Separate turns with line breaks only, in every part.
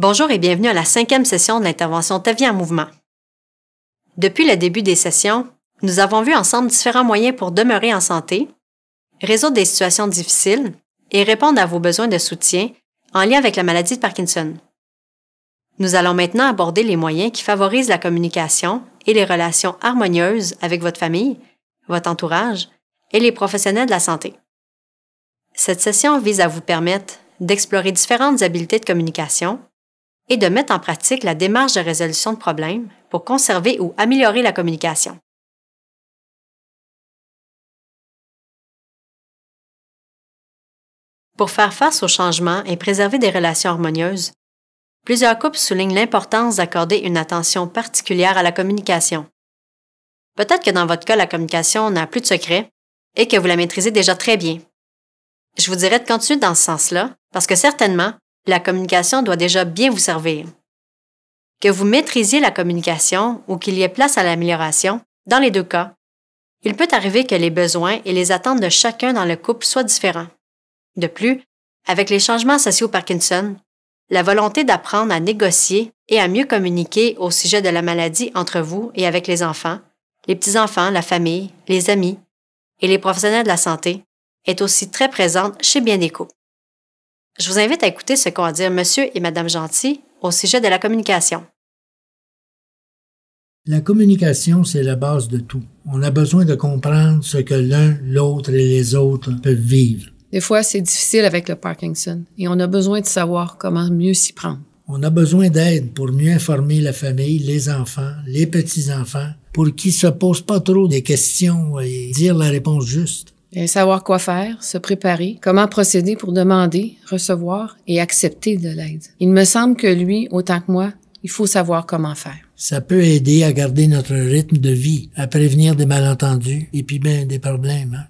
Bonjour et bienvenue à la 5e session de l'intervention Ta vie en mouvement. Depuis le début des sessions, nous avons vu ensemble différents moyens pour demeurer en santé, résoudre des situations difficiles et répondre à vos besoins de soutien en lien avec la maladie de Parkinson. Nous allons maintenant aborder les moyens qui favorisent la communication et les relations harmonieuses avec votre famille, votre entourage et les professionnels de la santé. Cette session vise à vous permettre d'explorer différentes habiletés de communication et de mettre en pratique la démarche de résolution de problèmes pour conserver ou améliorer la communication. Pour faire face aux changements et préserver des relations harmonieuses, plusieurs couples soulignent l'importance d'accorder une attention particulière à la communication. Peut-être que dans votre cas, la communication n'a plus de secret et que vous la maîtrisez déjà très bien. Je vous dirais de continuer dans ce sens-là, parce que certainement, la communication doit déjà bien vous servir. Que vous maîtrisiez la communication ou qu'il y ait place à l'amélioration, dans les deux cas, il peut arriver que les besoins et les attentes de chacun dans le couple soient différents. De plus, avec les changements associés au Parkinson, la volonté d'apprendre à négocier et à mieux communiquer au sujet de la maladie entre vous et avec les enfants, les petits-enfants, la famille, les amis et les professionnels de la santé est aussi très présente chez bien des couples. Je vous invite à écouter ce qu'ont à dire Monsieur et Madame Gentil au sujet de la communication.
La communication, c'est la base de tout. On a besoin de comprendre ce que l'un, l'autre et les autres peuvent vivre.
Des fois, c'est difficile avec le Parkinson et on a besoin de savoir comment mieux s'y prendre.
On a besoin d'aide pour mieux informer la famille, les enfants, les petits-enfants, pour qu'ils se posent pas trop des questions et dire la réponse juste.
Et savoir quoi faire, se préparer, comment procéder pour demander, recevoir et accepter de l'aide. Il me semble que lui, autant que moi, il faut savoir comment faire.
Ça peut aider à garder notre rythme de vie, à prévenir des malentendus et puis bien des problèmes. Hein?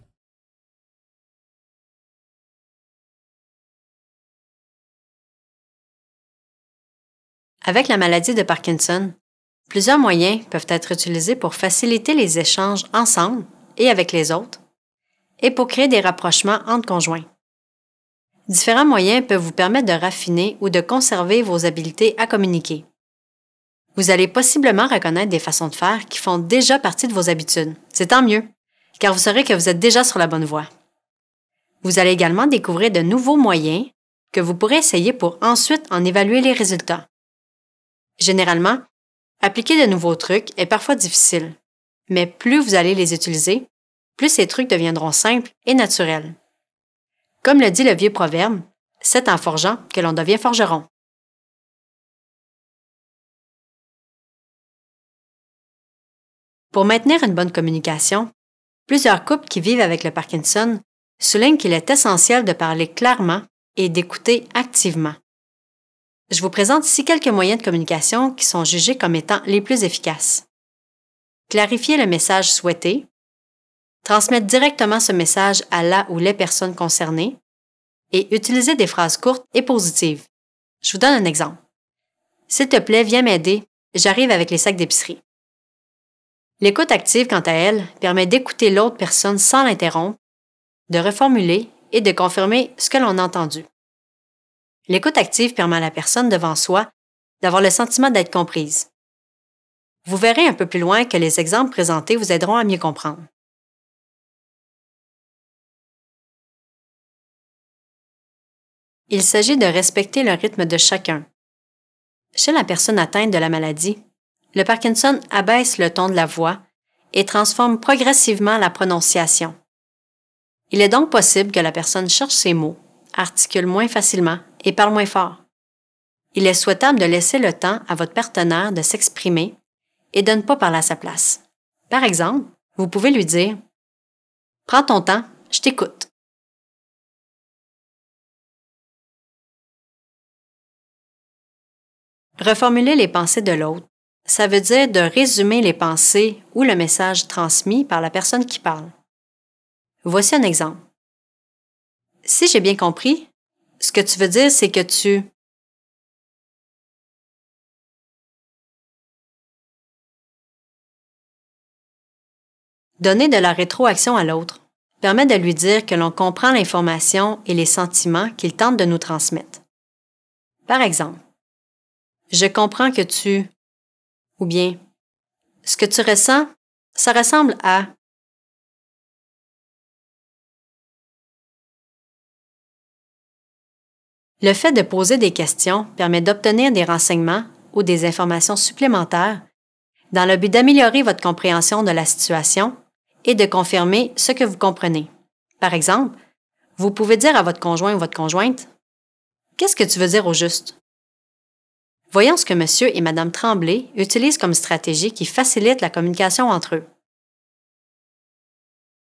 Avec la maladie de Parkinson, plusieurs moyens peuvent être utilisés pour faciliter les échanges ensemble et avec les autres, et pour créer des rapprochements entre conjoints. Différents moyens peuvent vous permettre de raffiner ou de conserver vos habiletés à communiquer. Vous allez possiblement reconnaître des façons de faire qui font déjà partie de vos habitudes. C'est tant mieux, car vous saurez que vous êtes déjà sur la bonne voie. Vous allez également découvrir de nouveaux moyens que vous pourrez essayer pour ensuite en évaluer les résultats. Généralement, appliquer de nouveaux trucs est parfois difficile, mais plus vous allez les utiliser, plus ces trucs deviendront simples et naturels. Comme le dit le vieux proverbe, c'est en forgeant que l'on devient forgeron. Pour maintenir une bonne communication, plusieurs couples qui vivent avec le Parkinson soulignent qu'il est essentiel de parler clairement et d'écouter activement. Je vous présente ici quelques moyens de communication qui sont jugés comme étant les plus efficaces. Clarifier le message souhaité, transmettre directement ce message à la ou les personnes concernées et utiliser des phrases courtes et positives. Je vous donne un exemple. S'il te plaît, viens m'aider, j'arrive avec les sacs d'épicerie. L'écoute active, quant à elle, permet d'écouter l'autre personne sans l'interrompre, de reformuler et de confirmer ce que l'on a entendu. L'écoute active permet à la personne devant soi d'avoir le sentiment d'être comprise. Vous verrez un peu plus loin que les exemples présentés vous aideront à mieux comprendre. Il s'agit de respecter le rythme de chacun. Chez la personne atteinte de la maladie, le Parkinson abaisse le ton de la voix et transforme progressivement la prononciation. Il est donc possible que la personne cherche ses mots, articule moins facilement et parle moins fort. Il est souhaitable de laisser le temps à votre partenaire de s'exprimer et de ne pas parler à sa place. Par exemple, vous pouvez lui dire « Prends ton temps, je t'écoute ». Reformuler les pensées de l'autre, ça veut dire de résumer les pensées ou le message transmis par la personne qui parle. Voici un exemple. Si j'ai bien compris, ce que tu veux dire, c'est que tu... Donner de la rétroaction à l'autre permet de lui dire que l'on comprend l'information et les sentiments qu'il tente de nous transmettre. Par exemple, Je comprends que tu... Ou bien, ce que tu ressens, ça ressemble à... Le fait de poser des questions permet d'obtenir des renseignements ou des informations supplémentaires dans le but d'améliorer votre compréhension de la situation et de confirmer ce que vous comprenez. Par exemple, vous pouvez dire à votre conjoint ou votre conjointe « Qu'est-ce que tu veux dire au juste? » Voyons ce que M. et Mme Tremblay utilisent comme stratégie qui facilite la communication entre eux.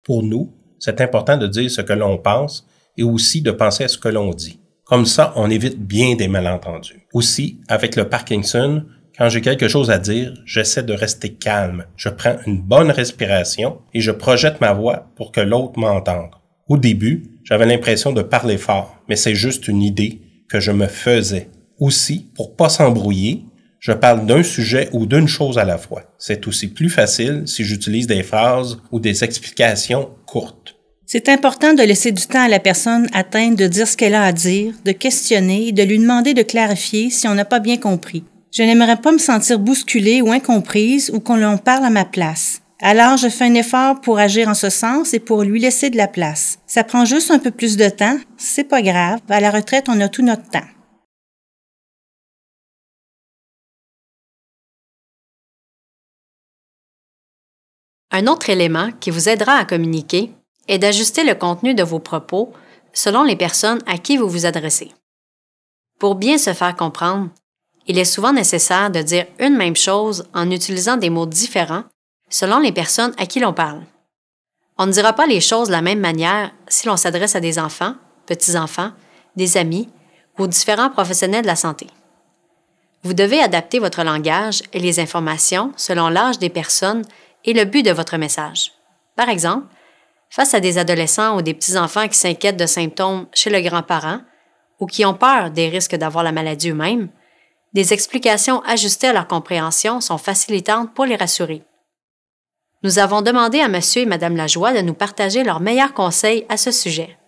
Pour nous, c'est important de dire ce que l'on pense et aussi de penser à ce que l'on dit. Comme ça, on évite bien des malentendus. Aussi, avec le Parkinson, quand j'ai quelque chose à dire, j'essaie de rester calme. Je prends une bonne respiration et je projette ma voix pour que l'autre m'entende. Au début, j'avais l'impression de parler fort, mais c'est juste une idée que je me faisais. Aussi, pour pas s'embrouiller, je parle d'un sujet ou d'une chose à la fois. C'est aussi plus facile si j'utilise des phrases ou des explications courtes.
C'est important de laisser du temps à la personne atteinte de dire ce qu'elle a à dire, de questionner et de lui demander de clarifier si on n'a pas bien compris. Je n'aimerais pas me sentir bousculée ou incomprise ou qu'on l'on parle à ma place. Alors, je fais un effort pour agir en ce sens et pour lui laisser de la place. Ça prend juste un peu plus de temps, c'est pas grave, à la retraite, on a tout notre temps.
Un autre élément qui vous aidera à communiquer est d'ajuster le contenu de vos propos selon les personnes à qui vous vous adressez. Pour bien se faire comprendre, il est souvent nécessaire de dire une même chose en utilisant des mots différents selon les personnes à qui l'on parle. On ne dira pas les choses de la même manière si l'on s'adresse à des enfants, petits-enfants, des amis ou différents professionnels de la santé. Vous devez adapter votre langage et les informations selon l'âge des personnes et le but de votre message. Par exemple, face à des adolescents ou des petits-enfants qui s'inquiètent de symptômes chez le grand-parent ou qui ont peur des risques d'avoir la maladie eux-mêmes, des explications ajustées à leur compréhension sont facilitantes pour les rassurer. Nous avons demandé à M. et Mme Lajoie de nous partager leurs meilleurs conseils à ce sujet.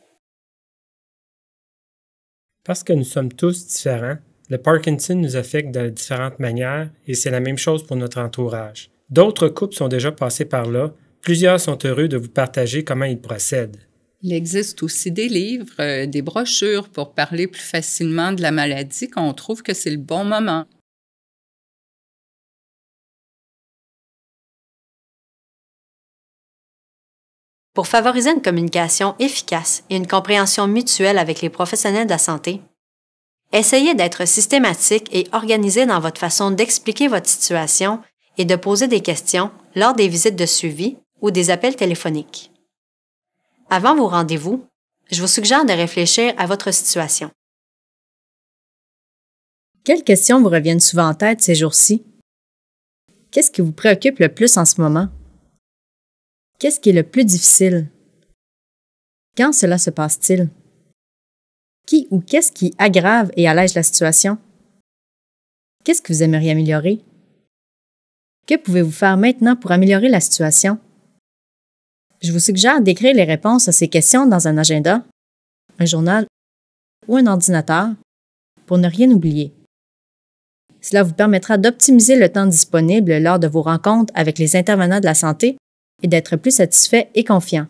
Parce que nous sommes tous différents, le Parkinson nous affecte de différentes manières et c'est la même chose pour notre entourage. D'autres couples sont déjà passés par là. Plusieurs sont heureux de vous partager comment ils procèdent.
Il existe aussi des livres, des brochures pour parler plus facilement de la maladie qu'on trouve que c'est le bon moment.
Pour favoriser une communication efficace et une compréhension mutuelle avec les professionnels de la santé, essayez d'être systématique et organisé dans votre façon d'expliquer votre situation et de poser des questions lors des visites de suivi ou des appels téléphoniques. Avant vos rendez-vous, je vous suggère de réfléchir à votre situation. Quelles questions vous reviennent souvent en tête ces jours-ci? Qu'est-ce qui vous préoccupe le plus en ce moment? Qu'est-ce qui est le plus difficile? Quand cela se passe-t-il? Qui ou qu'est-ce qui aggrave et allège la situation? Qu'est-ce que vous aimeriez améliorer? Que pouvez-vous faire maintenant pour améliorer la situation? Je vous suggère d'écrire les réponses à ces questions dans un agenda, un journal ou un ordinateur pour ne rien oublier. Cela vous permettra d'optimiser le temps disponible lors de vos rencontres avec les intervenants de la santé et d'être plus satisfait et confiant.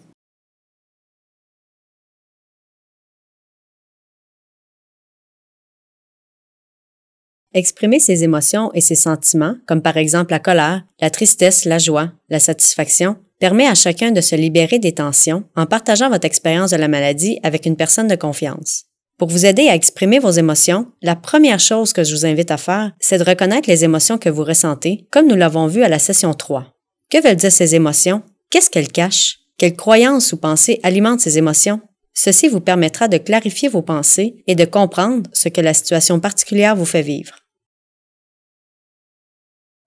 Exprimer ses émotions et ses sentiments, comme par exemple la colère, la tristesse, la joie, la satisfaction, permet à chacun de se libérer des tensions en partageant votre expérience de la maladie avec une personne de confiance. Pour vous aider à exprimer vos émotions, la première chose que je vous invite à faire, c'est de reconnaître les émotions que vous ressentez, comme nous l'avons vu à la session 3. Que veulent dire ces émotions? Qu'est-ce qu'elles cachent? Quelles croyances ou pensées alimentent ces émotions? Ceci vous permettra de clarifier vos pensées et de comprendre ce que la situation particulière vous fait vivre.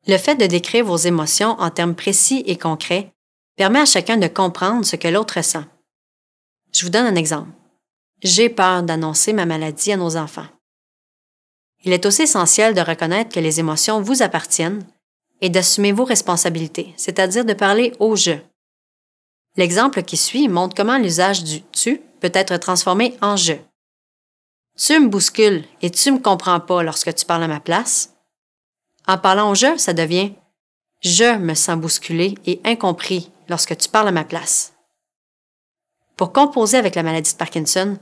Le fait de décrire vos émotions en termes précis et concrets permet à chacun de comprendre ce que l'autre ressent. Je vous donne un exemple. J'ai peur d'annoncer ma maladie à nos enfants. Il est aussi essentiel de reconnaître que les émotions vous appartiennent et d'assumer vos responsabilités, c'est-à-dire de parler au « je ». L'exemple qui suit montre comment l'usage du « tu » peut être transformé en « je ». Tu me bouscules et tu me comprends pas lorsque tu parles à ma place. En parlant au je, ça devient « Je me sens bousculé et incompris lorsque tu parles à ma place ». Pour composer avec la maladie de Parkinson,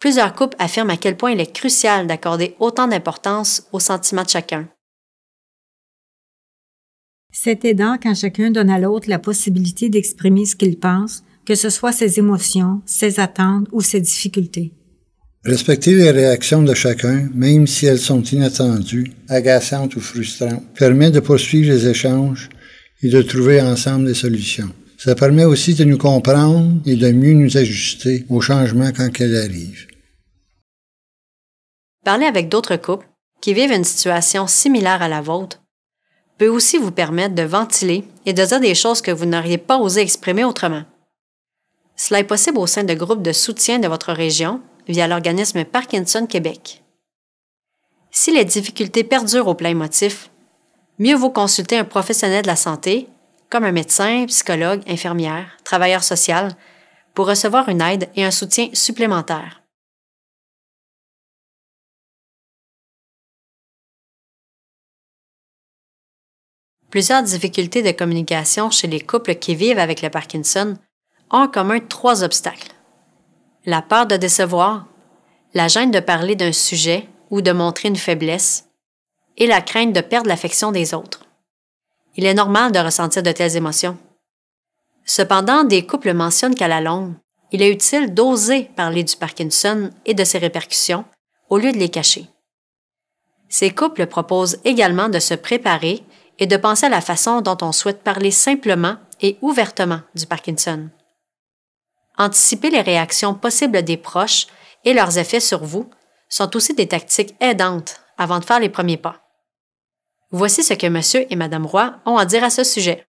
plusieurs couples affirment à quel point il est crucial d'accorder autant d'importance aux sentiments de chacun.
C'est aidant quand chacun donne à l'autre la possibilité d'exprimer ce qu'il pense, que ce soit ses émotions, ses attentes ou ses difficultés.
Respecter les réactions de chacun, même si elles sont inattendues, agaçantes ou frustrantes, permet de poursuivre les échanges et de trouver ensemble des solutions. Ça permet aussi de nous comprendre et de mieux nous ajuster aux changements quand ils arrivent.
Parler avec d'autres couples qui vivent une situation similaire à la vôtre peut aussi vous permettre de ventiler et de dire des choses que vous n'auriez pas osé exprimer autrement. Cela est possible au sein de groupes de soutien de votre région via l'organisme Parkinson Québec. Si les difficultés perdurent au plan émotif, mieux vaut consulter un professionnel de la santé, comme un médecin, psychologue, infirmière, travailleur social, pour recevoir une aide et un soutien supplémentaire. Plusieurs difficultés de communication chez les couples qui vivent avec le Parkinson ont en commun 3 obstacles. La peur de décevoir, la gêne de parler d'un sujet ou de montrer une faiblesse, et la crainte de perdre l'affection des autres. Il est normal de ressentir de telles émotions. Cependant, des couples mentionnent qu'à la longue, il est utile d'oser parler du Parkinson et de ses répercussions au lieu de les cacher. Ces couples proposent également de se préparer et de penser à la façon dont on souhaite parler simplement et ouvertement du Parkinson. Anticiper les réactions possibles des proches et leurs effets sur vous sont aussi des tactiques aidantes avant de faire les premiers pas. Voici ce que M. et Mme Roy ont à dire à ce sujet.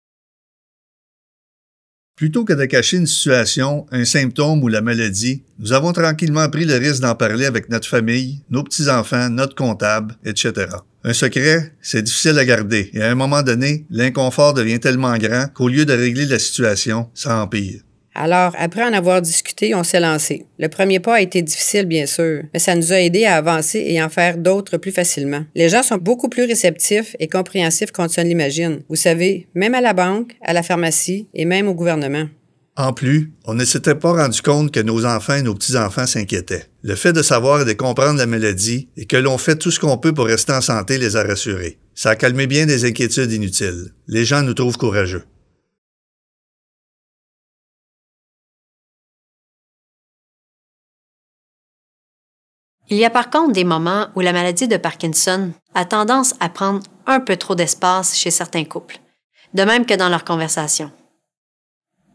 Plutôt que de cacher une situation, un symptôme ou la maladie, nous avons tranquillement pris le risque d'en parler avec notre famille, nos petits-enfants, notre comptable, etc. Un secret, c'est difficile à garder et à un moment donné, l'inconfort devient tellement grand qu'au lieu de régler la situation, ça empire.
Alors, après en avoir discuté, on s'est lancé. Le premier pas a été difficile, bien sûr, mais ça nous a aidés à avancer et en faire d'autres plus facilement. Les gens sont beaucoup plus réceptifs et compréhensifs qu'on ne l'imagine. Vous savez, même à la banque, à la pharmacie et même au gouvernement.
En plus, on ne s'était pas rendu compte que nos enfants et nos petits-enfants s'inquiétaient. Le fait de savoir et de comprendre la maladie et que l'on fait tout ce qu'on peut pour rester en santé les a rassurés. Ça a calmé bien des inquiétudes inutiles. Les gens nous trouvent courageux.
Il y a par contre des moments où la maladie de Parkinson a tendance à prendre un peu trop d'espace chez certains couples, de même que dans leurs conversations.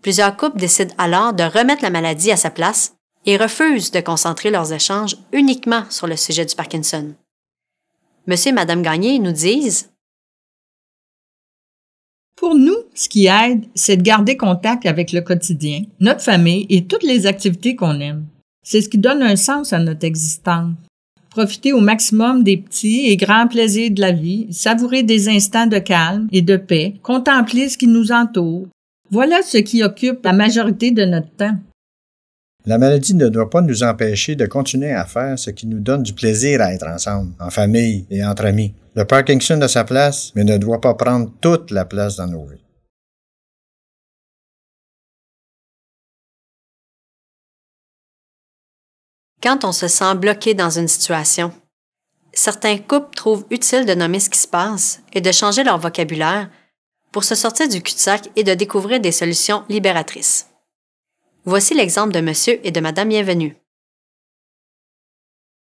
Plusieurs couples décident alors de remettre la maladie à sa place et refusent de concentrer leurs échanges uniquement sur le sujet du Parkinson. Monsieur et Madame Gagné nous disent:
Pour nous, ce qui aide, c'est de garder contact avec le quotidien, notre famille et toutes les activités qu'on aime. C'est ce qui donne un sens à notre existence. Profiter au maximum des petits et grands plaisirs de la vie, savourer des instants de calme et de paix, contempler ce qui nous entoure. Voilà ce qui occupe la majorité de notre temps.
La maladie ne doit pas nous empêcher de continuer à faire ce qui nous donne du plaisir à être ensemble, en famille et entre amis. Le Parkinson a sa place, mais ne doit pas prendre toute la place dans nos vies.
Quand on se sent bloqué dans une situation, certains couples trouvent utile de nommer ce qui se passe et de changer leur vocabulaire pour se sortir du cul-de-sac et de découvrir des solutions libératrices. Voici l'exemple de Monsieur et de Madame Bienvenue.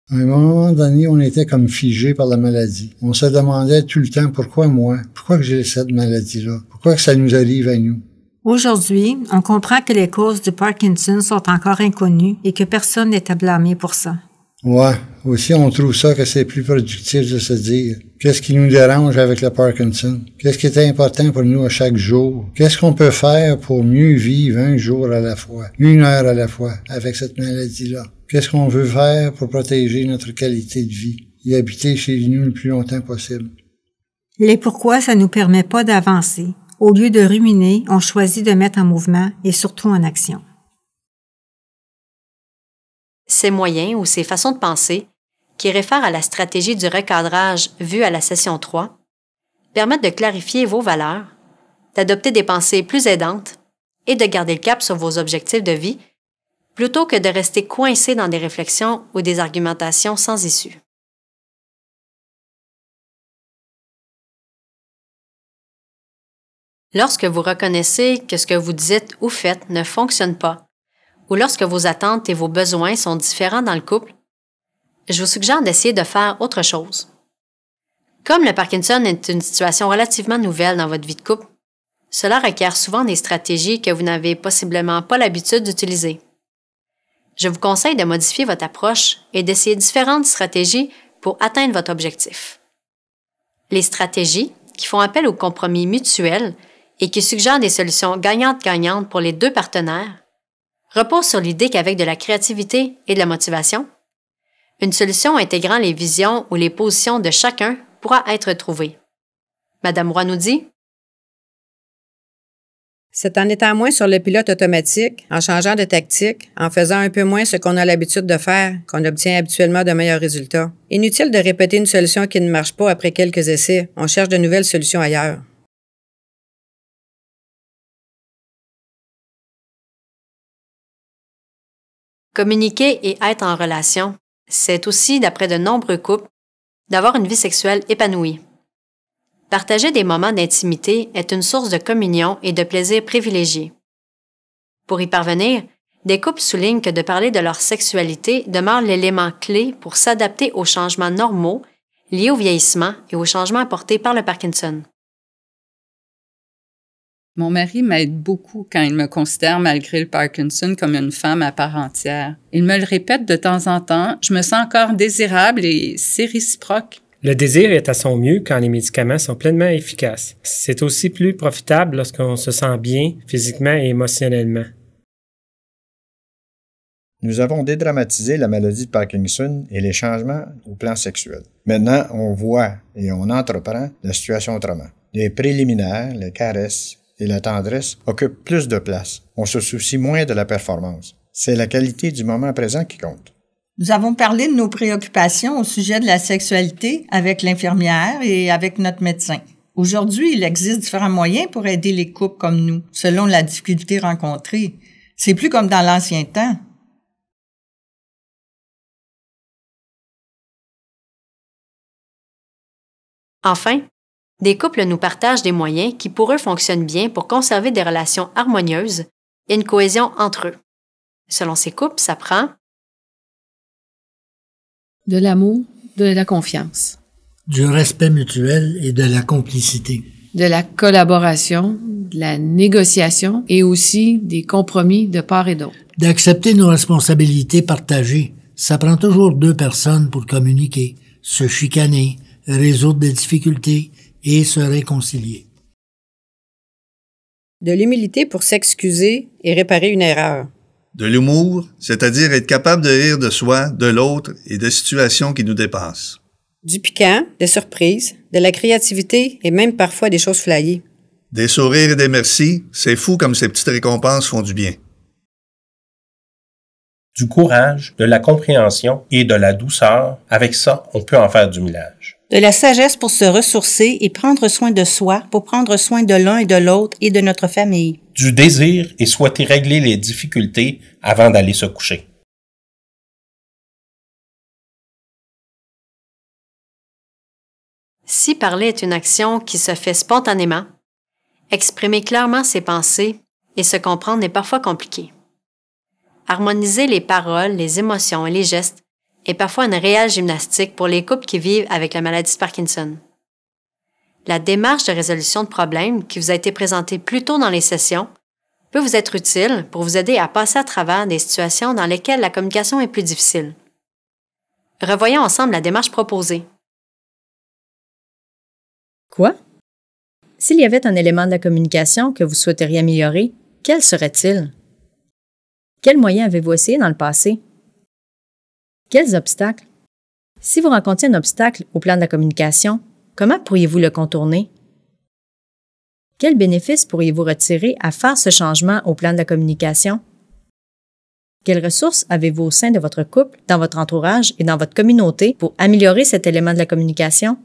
À un moment donné, on était comme figé par la maladie. On se demandait tout le temps pourquoi moi, pourquoi que j'ai cette maladie-là, pourquoi que ça nous arrive à nous.
Aujourd'hui, on comprend que les causes du Parkinson sont encore inconnues et que personne n'est à blâmer pour ça.
Ouais, aussi on trouve ça que c'est plus productif de se dire qu'est-ce qui nous dérange avec le Parkinson, qu'est-ce qui est important pour nous à chaque jour, qu'est-ce qu'on peut faire pour mieux vivre un jour à la fois, 1 heure à la fois avec cette maladie-là, qu'est-ce qu'on veut faire pour protéger notre qualité de vie et habiter chez nous le plus longtemps possible.
Les pourquoi, ça nous permet pas d'avancer. Au lieu de ruminer, on choisit de mettre en mouvement et surtout en action.
Ces moyens ou ces façons de penser, qui réfèrent à la stratégie du recadrage vue à la session 3, permettent de clarifier vos valeurs, d'adopter des pensées plus aidantes et de garder le cap sur vos objectifs de vie plutôt que de rester coincé dans des réflexions ou des argumentations sans issue. Lorsque vous reconnaissez que ce que vous dites ou faites ne fonctionne pas, ou lorsque vos attentes et vos besoins sont différents dans le couple, je vous suggère d'essayer de faire autre chose. Comme le Parkinson est une situation relativement nouvelle dans votre vie de couple, cela requiert souvent des stratégies que vous n'avez possiblement pas l'habitude d'utiliser. Je vous conseille de modifier votre approche et d'essayer différentes stratégies pour atteindre votre objectif. Les stratégies, qui font appel au compromis mutuel et qui suggèrent des solutions gagnantes-gagnantes pour les deux partenaires, reposent sur l'idée qu'avec de la créativité et de la motivation, une solution intégrant les visions ou les positions de chacun pourra être trouvée. Madame Roy nous dit:
C'est en étant moins sur le pilote automatique, en changeant de tactique, en faisant un peu moins ce qu'on a l'habitude de faire, qu'on obtient habituellement de meilleurs résultats. Inutile de répéter une solution qui ne marche pas après quelques essais. On cherche de nouvelles solutions ailleurs.
Communiquer et être en relation, c'est aussi, d'après de nombreux couples, d'avoir une vie sexuelle épanouie. Partager des moments d'intimité est une source de communion et de plaisir privilégié. Pour y parvenir, des couples soulignent que de parler de leur sexualité demeure l'élément clé pour s'adapter aux changements normaux liés au vieillissement et aux changements apportés par le Parkinson.
Mon mari m'aide beaucoup quand il me considère, malgré le Parkinson, comme une femme à part entière. Il me le répète de temps en temps, je me sens encore désirable et c'est réciproque.
Le désir est à son mieux quand les médicaments sont pleinement efficaces. C'est aussi plus profitable lorsqu'on se sent bien physiquement et émotionnellement.
Nous avons dédramatisé la maladie de Parkinson et les changements au plan sexuel. Maintenant, on voit et on entreprend la situation autrement. Les préliminaires, les caresses et la tendresse occupent plus de place. On se soucie moins de la performance. C'est la qualité du moment présent qui compte.
Nous avons parlé de nos préoccupations au sujet de la sexualité avec l'infirmière et avec notre médecin. Aujourd'hui, il existe différents moyens pour aider les couples comme nous, selon la difficulté rencontrée. C'est plus comme dans l'ancien temps.
Enfin, des couples nous partagent des moyens qui pour eux fonctionnent bien pour conserver des relations harmonieuses et une cohésion entre eux. Selon ces couples, ça prend
de l'amour, de la confiance,
du respect mutuel et de la complicité,
de la collaboration, de la négociation et aussi des compromis de part et d'autre.
D'accepter nos responsabilités partagées. Ça prend toujours deux personnes pour communiquer, se chicaner, résoudre des difficultés et se réconcilier.
De l'humilité pour s'excuser et réparer une erreur.
De l'humour, c'est-à-dire être capable de rire de soi, de l'autre et de situations qui nous dépassent.
Du piquant, des surprises, de la créativité et même parfois des choses flyées.
Des sourires et des merci, c'est fou comme ces petites récompenses font du bien.
Du courage, de la compréhension et de la douceur. Avec ça, on peut en faire du millage.
De la sagesse pour se ressourcer et prendre soin de soi, pour prendre soin de l'un et de l'autre et de notre famille.
Du désir et souhaiter régler les difficultés avant d'aller se coucher.
Si parler est une action qui se fait spontanément, exprimer clairement ses pensées et se comprendre est parfois compliqué. Harmoniser les paroles, les émotions et les gestes est parfois une réelle gymnastique pour les couples qui vivent avec la maladie de Parkinson. La démarche de résolution de problèmes qui vous a été présentée plus tôt dans les sessions peut vous être utile pour vous aider à passer à travers des situations dans lesquelles la communication est plus difficile. Revoyons ensemble la démarche proposée.
Quoi? S'il y avait un élément de la communication que vous souhaiteriez améliorer, quel serait-il? Quels moyens avez-vous essayé dans le passé? Quels obstacles? Si vous rencontriez un obstacle au plan de la communication, comment pourriez-vous le contourner? Quels bénéfices pourriez-vous retirer à faire ce changement au plan de la communication? Quelles ressources avez-vous au sein de votre couple, dans votre entourage et dans votre communauté pour améliorer cet élément de la communication?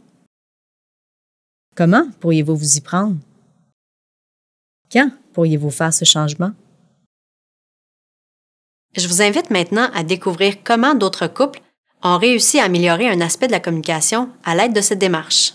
Comment pourriez-vous vous y prendre? Quand pourriez-vous faire ce changement?
Je vous invite maintenant à découvrir comment d'autres couples ont réussi à améliorer un aspect de la communication à l'aide de cette démarche.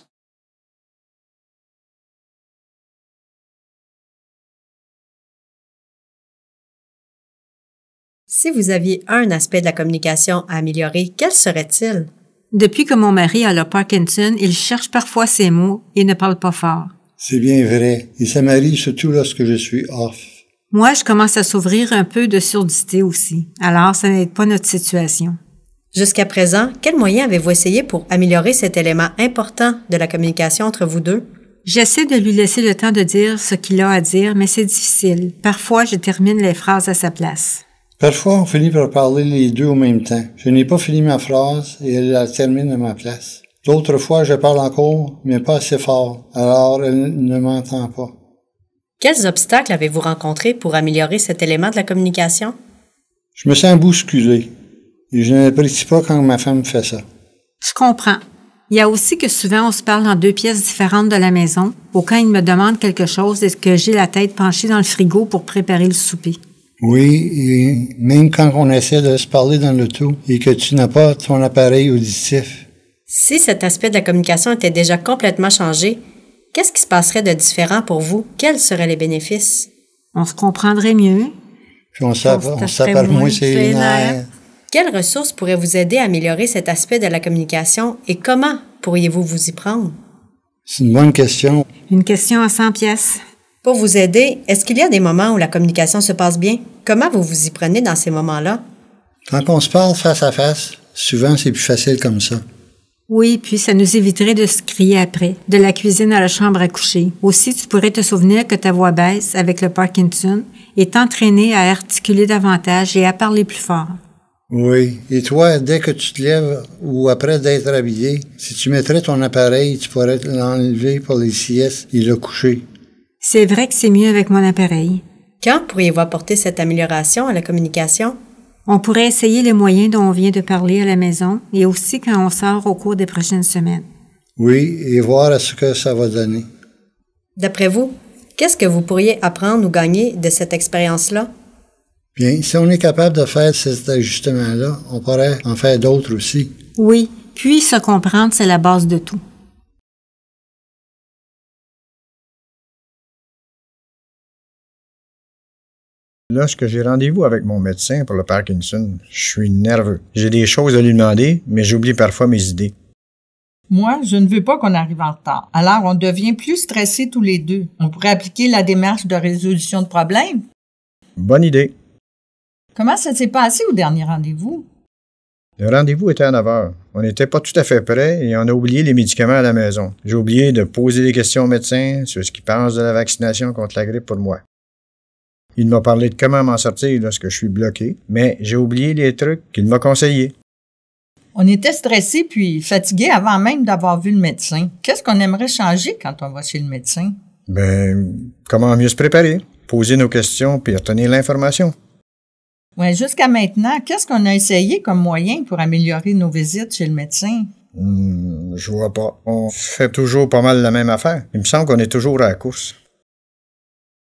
Si vous aviez un aspect de la communication à améliorer, quel serait-il?
Depuis que mon mari a le Parkinson, il cherche parfois ses mots et ne parle pas fort.
C'est bien vrai, et ça m'arrive surtout lorsque je suis off.
Moi, je commence à s'ouvrir un peu de surdité aussi, alors ça n'aide pas notre situation.
Jusqu'à présent, quels moyens avez-vous essayé pour améliorer cet élément important de la communication entre vous deux?
J'essaie de lui laisser le temps de dire ce qu'il a à dire, mais c'est difficile. Parfois, je termine les phrases à sa place.
Parfois, on finit par parler les deux au même temps. Je n'ai pas fini ma phrase et elle la termine à ma place. D'autres fois, je parle encore, mais pas assez fort, alors elle ne m'entend pas.
Quels obstacles avez-vous rencontrés pour améliorer cet élément de la communication?
Je me sens bousculé et je n'apprécie pas quand ma femme fait ça.
Je comprends. Il y a aussi que souvent on se parle en deux pièces différentes de la maison, ou quand il me demande quelque chose et que j'ai la tête penchée dans le frigo pour préparer le souper.
Oui, et même quand on essaie de se parler dans l'auto et que tu n'as pas ton appareil auditif.
Si cet aspect de la communication était déjà complètement changé, qu'est-ce qui se passerait de différent pour vous? Quels seraient les bénéfices?
On se comprendrait mieux.
Puis on s'appelle moins ses nerfs.
Quelles ressources pourraient vous aider à améliorer cet aspect de la communication et comment pourriez-vous vous y prendre?
C'est une bonne question.
Une question à 100 pièces.
Pour vous aider, est-ce qu'il y a des moments où la communication se passe bien? Comment vous vous y prenez dans ces moments-là?
Quand on se parle face à face, souvent c'est plus facile comme ça.
Oui, puis ça nous éviterait de se crier après, de la cuisine à la chambre à coucher. Aussi, tu pourrais te souvenir que ta voix baisse avec le Parkinson et t'entraîner à articuler davantage et à parler plus fort.
Oui, et toi, dès que tu te lèves ou après d'être habillé, si tu mettrais ton appareil, tu pourrais l'enlever pour les siestes et le coucher.
C'est vrai que c'est mieux avec mon appareil.
Quand pourriez-vous apporter cette amélioration à la communication?
On pourrait essayer les moyens dont on vient de parler à la maison et aussi quand on sort au cours des prochaines semaines.
Oui, et voir ce que ça va donner.
D'après vous, qu'est-ce que vous pourriez apprendre ou gagner de cette expérience-là?
Bien, si on est capable de faire cet ajustement-là, on pourrait en faire d'autres aussi.
Oui, puis se comprendre, c'est la base de tout.
Lorsque j'ai rendez-vous avec mon médecin pour le Parkinson, je suis nerveux. J'ai des choses à lui demander, mais j'oublie parfois mes idées.
Moi, je ne veux pas qu'on arrive en retard. Alors, on devient plus stressés tous les deux. On pourrait appliquer la démarche de résolution de problèmes.
Bonne idée.
Comment ça s'est passé au dernier rendez-vous?
Le rendez-vous était à 9 heures. On n'était pas tout à fait prêts et on a oublié les médicaments à la maison. J'ai oublié de poser des questions au médecin sur ce qu'il pense de la vaccination contre la grippe pour moi. Il m'a parlé de comment m'en sortir lorsque je suis bloqué, mais j'ai oublié les trucs qu'il m'a conseillés.
On était stressés puis fatigués avant même d'avoir vu le médecin. Qu'est-ce qu'on aimerait changer quand on va chez le médecin?
Comment mieux se préparer, poser nos questions puis retenir l'information.
Ouais, jusqu'à maintenant, qu'est-ce qu'on a essayé comme moyen pour améliorer nos visites chez le médecin?
Je vois pas. On fait toujours pas mal la même affaire. Il me semble qu'on est toujours à la course.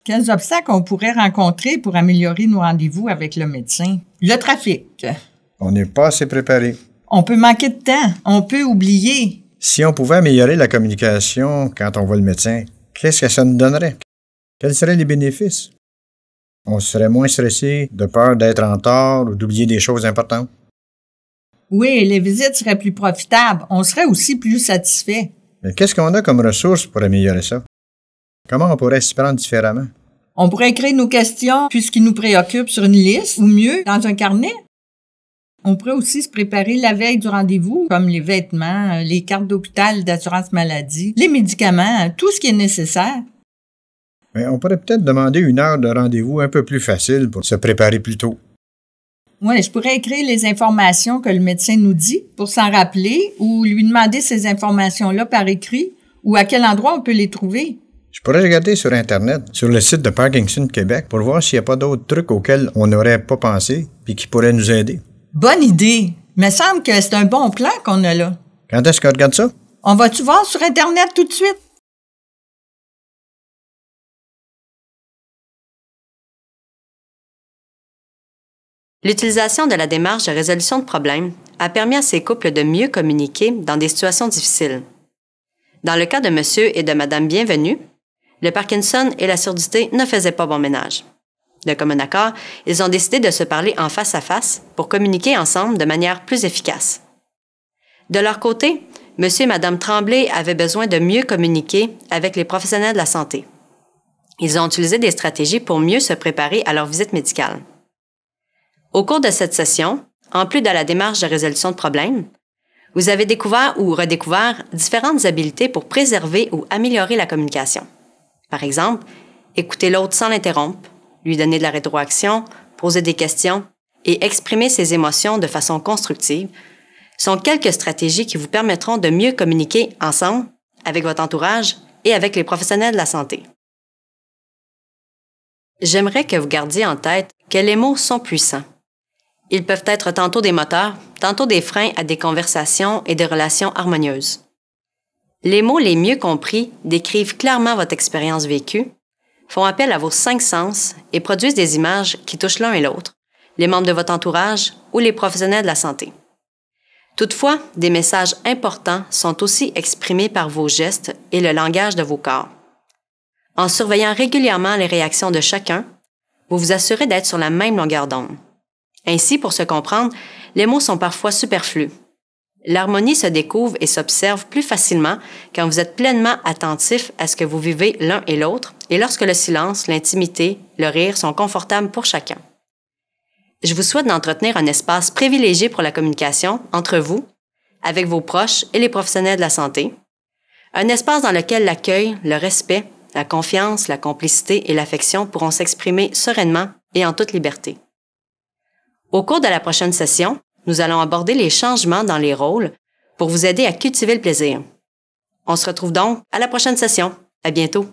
Quels obstacles on pourrait rencontrer pour améliorer nos rendez-vous avec le médecin? Le trafic.
On n'est pas assez préparé.
On peut manquer de temps. On peut oublier.
Si on pouvait améliorer la communication quand on voit le médecin, qu'est-ce que ça nous donnerait? Quels seraient les bénéfices? On serait moins stressé, de peur d'être en retard ou d'oublier des choses importantes.
Oui, les visites seraient plus profitables. On serait aussi plus satisfait.
Mais qu'est-ce qu'on a comme ressources pour améliorer ça? Comment on pourrait s'y prendre différemment?
On pourrait écrire nos questions puis ce qui nous préoccupe sur une liste, ou mieux, dans un carnet. On pourrait aussi se préparer la veille du rendez-vous, comme les vêtements, les cartes d'hôpital d'assurance maladie, les médicaments, tout ce qui est nécessaire.
Mais on pourrait peut-être demander une heure de rendez-vous un peu plus facile pour se préparer plus tôt.
Oui, je pourrais écrire les informations que le médecin nous dit pour s'en rappeler ou lui demander ces informations-là par écrit ou à quel endroit on peut les trouver.
Je pourrais regarder sur Internet, sur le site de Parkinson Québec, pour voir s'il n'y a pas d'autres trucs auxquels on n'aurait pas pensé puis qui pourraient nous aider.
Bonne idée! Il me semble que c'est un bon plan qu'on a là.
Quand est-ce qu'on regarde ça?
On va-tu voir sur Internet tout de suite?
L'utilisation de la démarche de résolution de problèmes a permis à ces couples de mieux communiquer dans des situations difficiles. Dans le cas de Monsieur et de Madame Bienvenue, le Parkinson et la surdité ne faisaient pas bon ménage. De commun accord, ils ont décidé de se parler en face à face pour communiquer ensemble de manière plus efficace. De leur côté, Monsieur et Madame Tremblay avaient besoin de mieux communiquer avec les professionnels de la santé. Ils ont utilisé des stratégies pour mieux se préparer à leur visite médicale. Au cours de cette session, en plus de la démarche de résolution de problèmes, vous avez découvert ou redécouvert différentes habiletés pour préserver ou améliorer la communication. Par exemple, écouter l'autre sans l'interrompre, lui donner de la rétroaction, poser des questions et exprimer ses émotions de façon constructive sont quelques stratégies qui vous permettront de mieux communiquer ensemble, avec votre entourage et avec les professionnels de la santé. J'aimerais que vous gardiez en tête que les mots sont puissants. Ils peuvent être tantôt des moteurs, tantôt des freins à des conversations et des relations harmonieuses. Les mots les mieux compris décrivent clairement votre expérience vécue, font appel à vos 5 sens et produisent des images qui touchent l'un et l'autre, les membres de votre entourage ou les professionnels de la santé. Toutefois, des messages importants sont aussi exprimés par vos gestes et le langage de vos corps. En surveillant régulièrement les réactions de chacun, vous vous assurez d'être sur la même longueur d'onde. Ainsi, pour se comprendre, les mots sont parfois superflus. L'harmonie se découvre et s'observe plus facilement quand vous êtes pleinement attentif à ce que vous vivez l'un et l'autre et lorsque le silence, l'intimité, le rire sont confortables pour chacun. Je vous souhaite d'entretenir un espace privilégié pour la communication entre vous, avec vos proches et les professionnels de la santé, un espace dans lequel l'accueil, le respect, la confiance, la complicité et l'affection pourront s'exprimer sereinement et en toute liberté. Au cours de la prochaine session, nous allons aborder les changements dans les rôles pour vous aider à cultiver le plaisir. On se retrouve donc à la prochaine session. À bientôt!